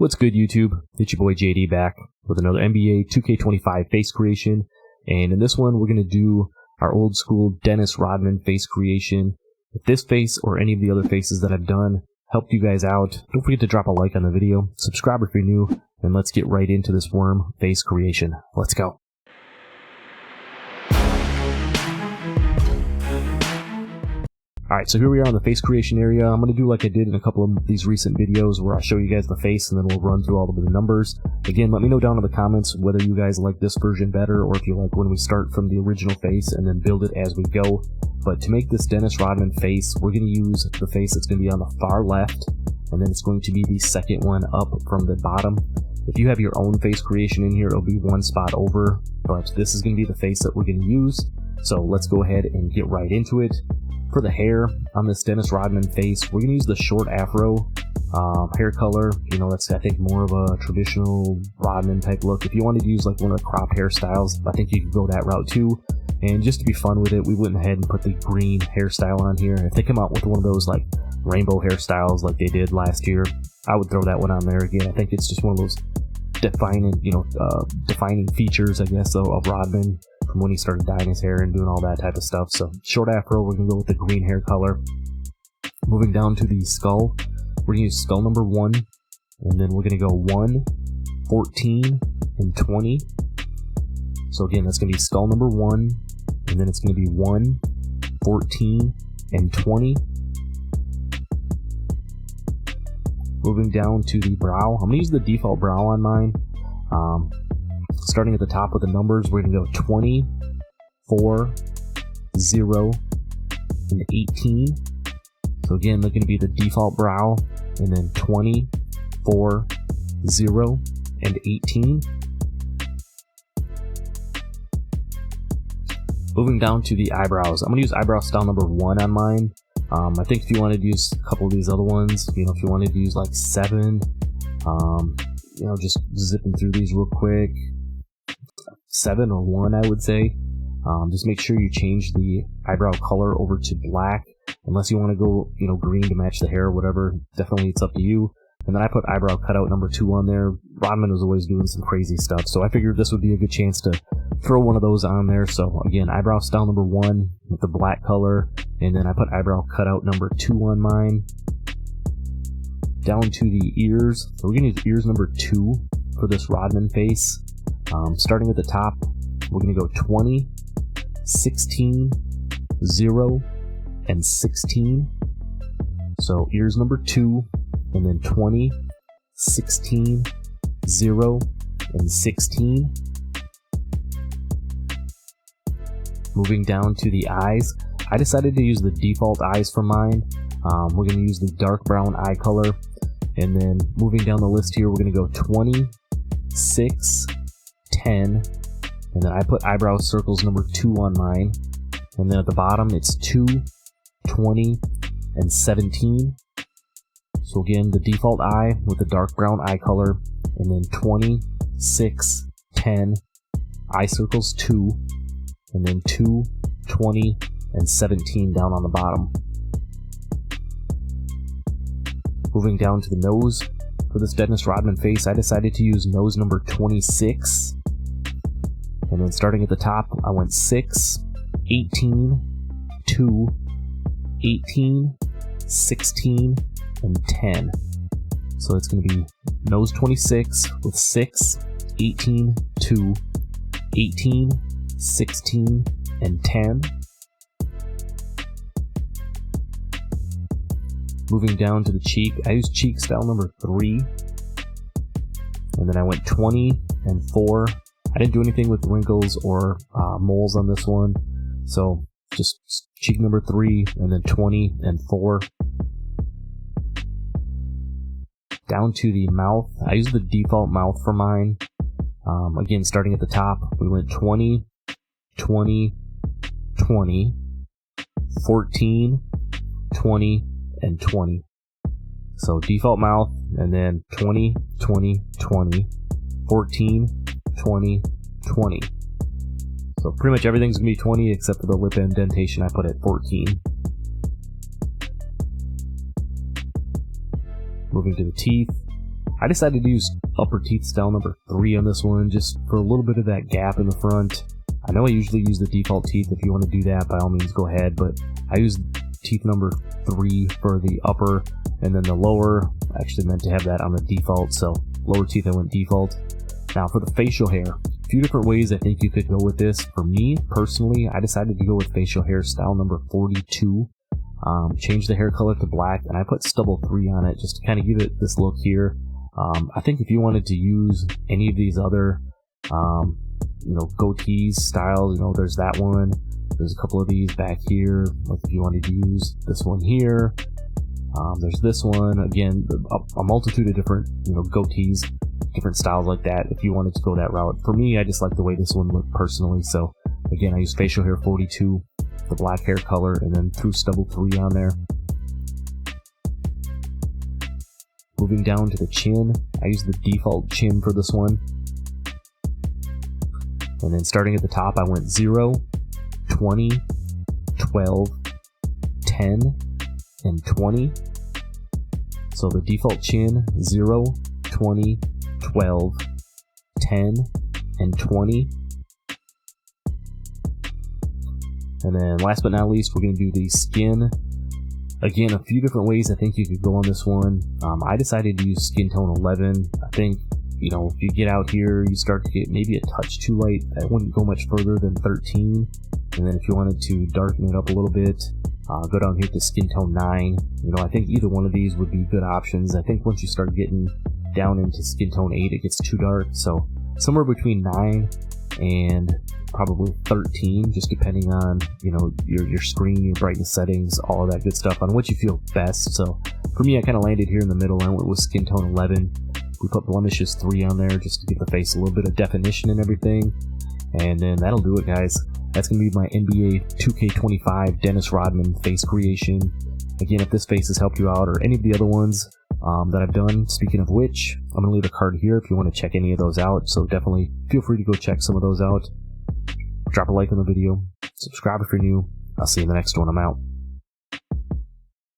What's good, YouTube? It's your boy JD back with another NBA 2K25 face creation, and in this one we're going to do our old school Dennis Rodman face creation. If this face or any of the other faces that I've done helped you guys out, don't forget to drop a like on the video, subscribe if you're new, and let's get right into this worm face creation. Let's go. Alright, so here we are on the face creation area. I'm going to do like I did in a couple of these recent videos where I show you guys the face and then we'll run through all of the numbers. Again, let me know down in the comments whether you guys like this version better or if you like when we start from the original face and then build it as we go. But to make this Dennis Rodman face, we're going to use the face that's going to be on the far left, and then it's going to be the second one up from the bottom. If you have your own face creation in here, it'll be one spot over, but this is going to be the face that we're going to use. So let's go ahead and get right into it. For the hair on this Dennis Rodman face, we're going to use the short afro hair color. You know, that's I think more of a traditional Rodman type look. If you wanted to use like one of the cropped hairstyles, I think you could go that route too. And just to be fun with it, we went ahead and put the green hairstyle on here. If they come out with one of those like rainbow hairstyles like they did last year, I would throw that one on there again. I think it's just one of those defining features, I guess, of Rodman from when he started dyeing his hair and doing all that type of stuff. So short afro, we're going to go with the green hair color. Moving down to the skull, we're going to use skull number 1, and then we're going to go 1, 14, and 20. So again, that's going to be skull number 1, and then it's going to be 1, 14, and 20. Moving down to the brow, I'm going to use the default brow on mine. Starting at the top with the numbers, we're going to go 20, 4, 0, and 18. So again, they're going to be the default brow, and then 20, 4, 0, and 18. Moving down to the eyebrows, I'm going to use eyebrow style number 1 on mine. I think if you wanted to use a couple of these other ones, you know, if you wanted to use like 7, you know, just zipping through these real quick. 7 or 1, I would say. Just make sure you change the eyebrow color over to black, unless you want to go, you know, green to match the hair or whatever. Definitely, it's up to you. And then I put eyebrow cutout number 2 on there. Rodman was always doing some crazy stuff, so I figured this would be a good chance to throw one of those on there. So again, eyebrow style number 1 with the black color, and then I put eyebrow cutout number 2 on mine. Down to the ears, so we're going to use ears number 2 for this Rodman face. Starting at the top, we're going to go 20, 16, 0, and 16. So ears number 2, and then 20, 16, 0, and 16. Moving down to the eyes, I decided to use the default eyes for mine. We're going to use the dark brown eye color. And then moving down the list here, we're going to go 20, 6, 10, and then I put eyebrow circles number 2 on mine. And then at the bottom, it's 2, 20, and 17. So again, the default eye with the dark brown eye color, and then 20, 6, 10, eye circles 2, and then 2, 20, and 17 down on the bottom. Moving down to the nose, for this Dennis Rodman face, I decided to use nose number 26. And then starting at the top, I went 6, 18, 2, 18, 16, and 10. So it's going to be nose 26 with 6, 18, 2, 18, 16, and 10. Moving down to the cheek, I used cheek style number 3. And then I went 20 and 4. I didn't do anything with wrinkles or moles on this one. So just cheek number 3, and then 20 and 4. Down to the mouth, I used the default mouth for mine. Again, starting at the top, we went 20, 20, 20, 14, 20, and 20. So default mouth, and then 20, 20, 20, 14, 20, 20. So pretty much everything's going to be 20 except for the lip indentation I put at 14. Moving to the teeth, I decided to use upper teeth style number 3 on this one, just for a little bit of that gap in the front. I know I usually use the default teeth. If you want to do that, by all means go ahead, but I used teeth number 3 for the upper, and then the lower, I actually meant to have that on the default, so lower teeth I went default. Now for the facial hair, a few different ways I think you could go with this. For me, personally, I decided to go with facial hair style number 42. Change the hair color to black, and I put stubble 3 on it just to kind of give it this look here. I think if you wanted to use any of these other, goatees styles, there's that one. There's a couple of these back here. Like if you wanted to use this one here, there's this one. Again, a multitude of different, goatees, different styles like that. If you wanted to go that route, for me, I just like the way this one looked personally. So again, I used facial hair 42, the black hair color, and then threw stubble 3 on there. Moving down to the chin, I used the default chin for this one. And then starting at the top, I went 0, 20, 12, 10, and 20. So the default chin, 0, 20, 12, 10, and 20. And then last but not least, we're going to do the skin. Again, a few different ways I think you could go on this one. I decided to use skin tone 11. I think, if you get out here, you start to get maybe a touch too light. I wouldn't go much further than 13. And then if you wanted to darken it up a little bit, go down here to skin tone 9. I think either one of these would be good options. I think once you start getting down into skin tone 8, it gets too dark. So somewhere between 9 and probably 13, just depending on your screen, your brightness settings, all of that good stuff, on what you feel best. So for me, I kind of landed here in the middle. I went with skin tone 11. We put blemishes 3 on there just to give the face a little bit of definition and everything, and then that'll do it, guys. That's gonna be my NBA 2K25 Dennis Rodman face creation. Again, if this face has helped you out, or any of the other ones that I've done, speaking of which, I'm gonna leave a card here if you want to check any of those out, so definitely feel free to go check some of those out. Drop a like on the video, subscribe if you're new. I'll see you in the next one. I'm out.